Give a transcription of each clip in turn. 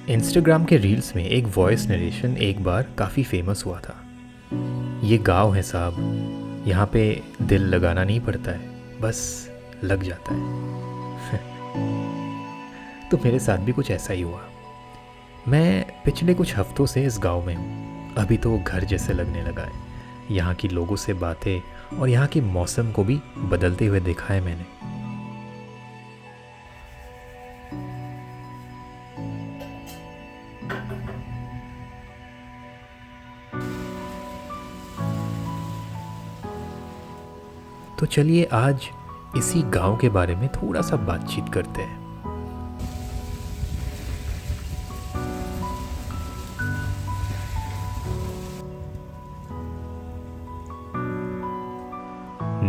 Instagram के reels में एक वॉइस नरेशन एक बार काफ़ी फेमस हुआ था। ये गांव है साहब, यहाँ पे दिल लगाना नहीं पड़ता है, बस लग जाता है। तो मेरे साथ भी कुछ ऐसा ही हुआ। मैं पिछले कुछ हफ्तों से इस गांव में हूँ। अभी तो घर जैसे लगने लगा है। यहाँ की लोगों से बातें और यहाँ के मौसम को भी बदलते हुए देखा है मैंने। तो चलिए आज इसी गांव के बारे में थोड़ा सा बातचीत करते हैं।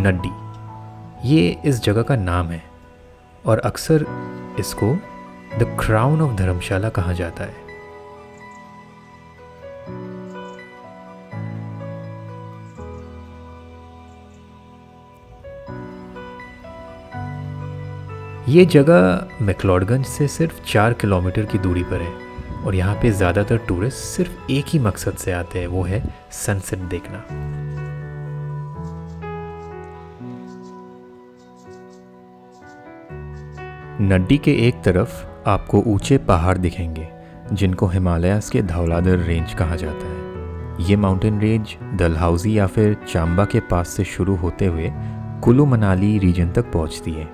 नड्डी, ये इस जगह का नाम है और अक्सर इसको द क्राउन ऑफ धर्मशाला कहा जाता है। ये जगह मैक्लोडगंज से सिर्फ 4 किलोमीटर की दूरी पर है और यहाँ पे ज़्यादातर टूरिस्ट सिर्फ एक ही मकसद से आते हैं, वो है सनसेट देखना। नड्डी के एक तरफ आपको ऊंचे पहाड़ दिखेंगे जिनको हिमालयाज़ के धौलाधर रेंज कहा जाता है। ये माउंटेन रेंज डलहौजी या फिर चांबा के पास से शुरू होते हुए कुल्लू मनाली रीजन तक पहुंचती है।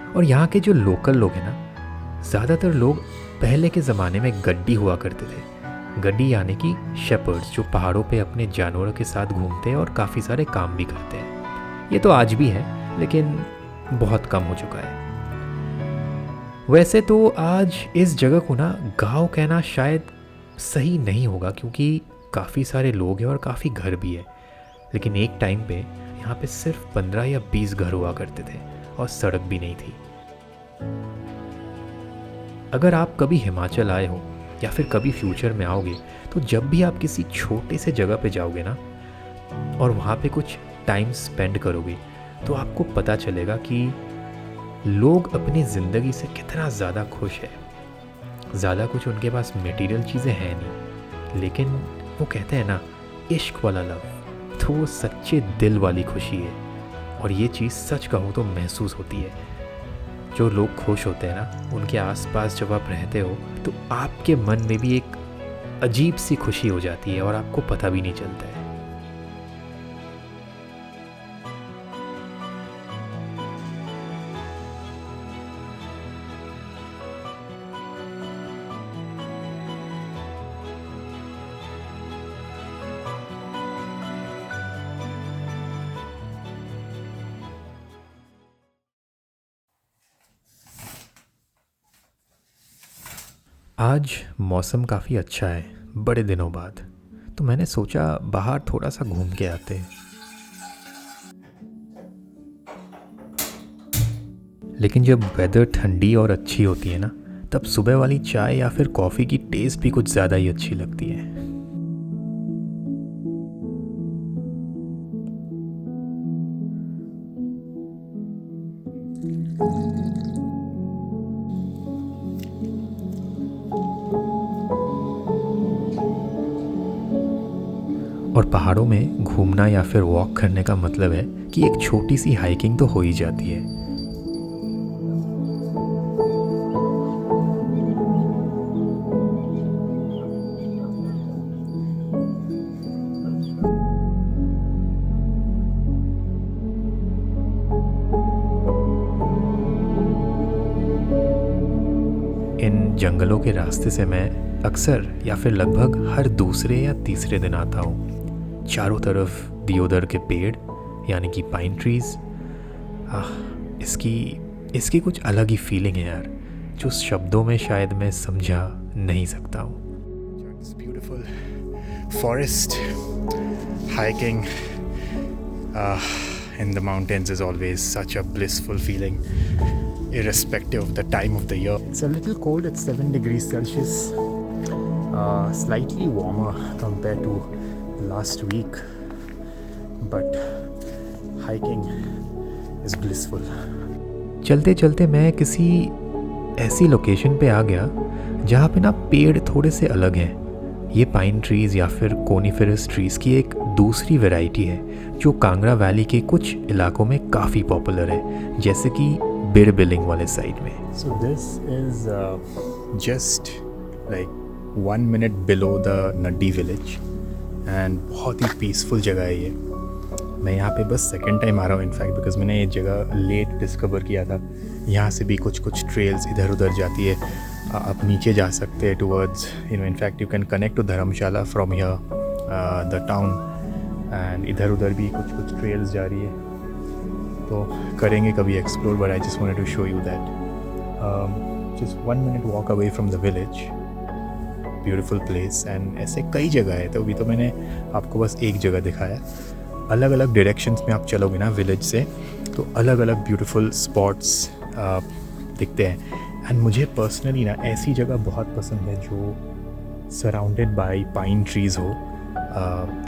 और यहाँ के जो लोकल लोग हैं ना, ज़्यादातर लोग पहले के ज़माने में गड्डी हुआ करते थे। गड्डी यानी कि शेपर्ड्स जो पहाड़ों पे अपने जानवरों के साथ घूमते हैं और काफ़ी सारे काम भी करते हैं। ये तो आज भी है लेकिन बहुत कम हो चुका है। वैसे तो आज इस जगह को ना गांव कहना शायद सही नहीं होगा क्योंकि काफ़ी सारे लोग हैं और काफ़ी घर भी है। लेकिन एक टाइम पे यहाँ पे सिर्फ 15 या 20 घर हुआ करते थे और सड़क भी नहीं थी। अगर आप कभी हिमाचल आए हो या फिर कभी फ्यूचर में आओगे तो जब भी आप किसी छोटे से जगह पे जाओगे ना और वहाँ पे कुछ टाइम स्पेंड करोगे तो आपको पता चलेगा कि लोग अपनी ज़िंदगी से कितना ज़्यादा खुश है। ज़्यादा कुछ उनके पास मटेरियल चीज़ें हैं नहीं, लेकिन वो कहते हैं ना इश्क वाला लव, तो वो सच्चे दिल वाली खुशी है। और ये चीज़ सच कहूँ तो महसूस होती है। जो लोग खुश होते हैं ना, उनके आसपास जब आप रहते हो तो आपके मन में भी एक अजीब सी खुशी हो जाती है और आपको पता भी नहीं चलता है। आज मौसम काफ़ी अच्छा है बड़े दिनों बाद, तो मैंने सोचा बाहर थोड़ा सा घूम के आते हैं। लेकिन जब वेदर ठंडी और अच्छी होती है ना, तब सुबह वाली चाय या फिर कॉफ़ी की टेस्ट भी कुछ ज़्यादा ही अच्छी लगती है। और पहाड़ों में घूमना या फिर वॉक करने का मतलब है कि एक छोटी सी हाइकिंग तो हो ही जाती है। इन जंगलों के रास्ते से मैं अक्सर या फिर लगभग हर दूसरे या तीसरे दिन आता हूँ। चारों तरफ दियोदर के पेड़ यानी कि पाइन ट्रीज। इसकी कुछ अलग ही फीलिंग है यार, जो शब्दों में शायद मैं समझा नहीं सकता हूँ। Beautiful forest hiking in the mountains is always such a blissful feeling, irrespective of the time of the year. It's a little cold, it's 7 degrees Celsius, slightly warmer compared to last week, but hiking is blissful. चलते चलते मैं किसी ऐसी location पे आ गया जहाँ पे ना पेड़ थोड़े से अलग हैं। ये पाइन ट्रीज़ या फिर कोनीफेरस ट्रीज़ की एक दूसरी वैरायटी है जो कांगड़ा वैली के कुछ इलाकों में काफ़ी पॉपुलर है, जैसे कि बिर बिलिंग वाले साइड में। So this is just like 1 minute below the Naddi village and बहुत ही पीसफुल जगह है ये। मैं यहाँ पे बस सेकेंड टाइम आ रहा हूँ इनफैक्ट, बिकॉज मैंने ये जगह लेट डिस्कवर किया था। यहाँ से भी कुछ ट्रेल्स इधर उधर जाती है, आप नीचे जा सकते हैं towards in fact you can connect to Dharamshala from here the town, and इधर उधर भी कुछ ट्रेल्स जा रही है, तो करेंगे कभी explore. But I just wanted to show you that just 1 minute walk away from the village, beautiful place. And ऐसे कई जगह है, तो अभी तो मैंने आपको बस एक जगह दिखाया। अलग अलग डायरेक्शंस में आप चलोगे ना विलेज से, तो अलग अलग ब्यूटीफुल स्पॉट्स दिखते हैं। एंड मुझे पर्सनली ना ऐसी जगह बहुत पसंद है जो सराउंडेड बाय पाइन ट्रीज़ हो,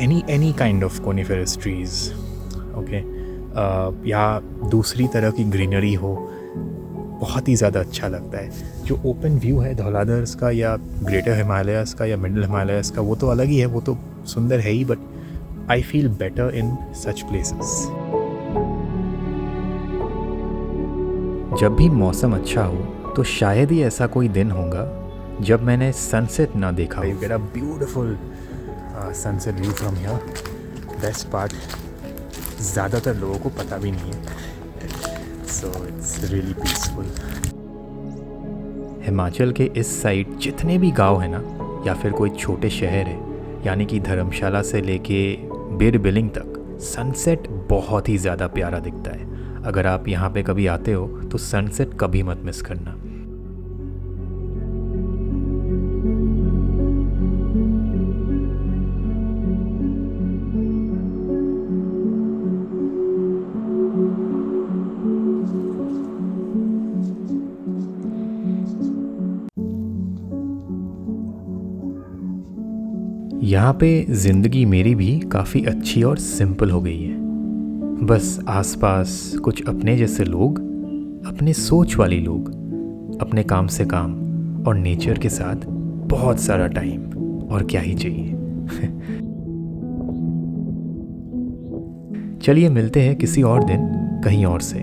any kind of coniferous trees, okay, या दूसरी तरह की ग्रीनरी हो, बहुत ही ज़्यादा अच्छा लगता है। जो ओपन व्यू है धौलाधर्स का या ग्रेटर हिमालयस का या मिडल हिमालयस का, वो तो अलग ही है, वो तो सुंदर है ही, but I feel better in such places. जब भी मौसम अच्छा हो तो शायद ही ऐसा कोई दिन होगा जब मैंने सनसेट ना देखा You हो। get a beautiful sunset view from here. Best part, ज़्यादातर लोगों को पता भी नहीं है, so it's really peaceful. Himachal के इस साइड जितने भी गांव हैं ना, या फिर कोई छोटे शहर है, यानी कि धर्मशाला से लेके बिर बिलिंग तक, सनसेट बहुत ही ज़्यादा प्यारा दिखता है। अगर आप यहाँ पे कभी आते हो तो सनसेट कभी मत मिस करना। यहाँ पे ज़िंदगी मेरी भी काफ़ी अच्छी और सिंपल हो गई है। बस आसपास कुछ अपने जैसे लोग, अपने सोच वाली लोग, अपने काम से काम और नेचर के साथ बहुत सारा टाइम, और क्या ही चाहिए। चलिए मिलते हैं किसी और दिन कहीं और से।